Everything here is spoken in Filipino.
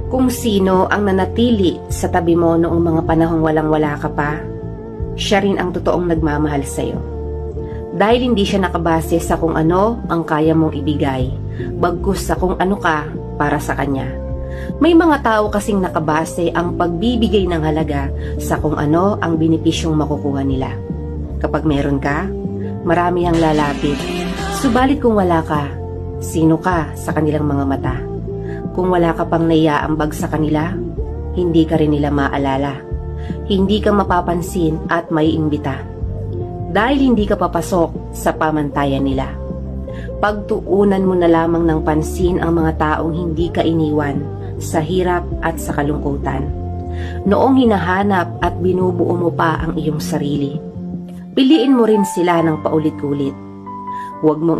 Kung sino ang nanatili sa tabi mo noong mga panahong walang-wala ka pa, siya rin ang totoong nagmamahal sa'yo. Dahil hindi siya nakabase sa kung ano ang kaya mong ibigay, bagkus sa kung ano ka para sa kanya. May mga tao kasing nakabase ang pagbibigay ng halaga sa kung ano ang benepisyong makukuha nila. Kapag meron ka, marami ang lalapit. Subalit kung wala ka, sino ka sa kanilang mga mata? Kung wala ka pang naiaambag sa kanila, hindi ka rin nila maalala. Hindi ka mapapansin at maiimbita. Dahil hindi ka papasok sa pamantayan nila. Pagtuunan mo na lamang ng pansin ang mga taong hindi ka iniwan sa hirap at sa kalungkutan. Noong hinahanap at binubuo mo pa ang iyong sarili, piliin mo rin sila ng paulit-ulit. Huwag mong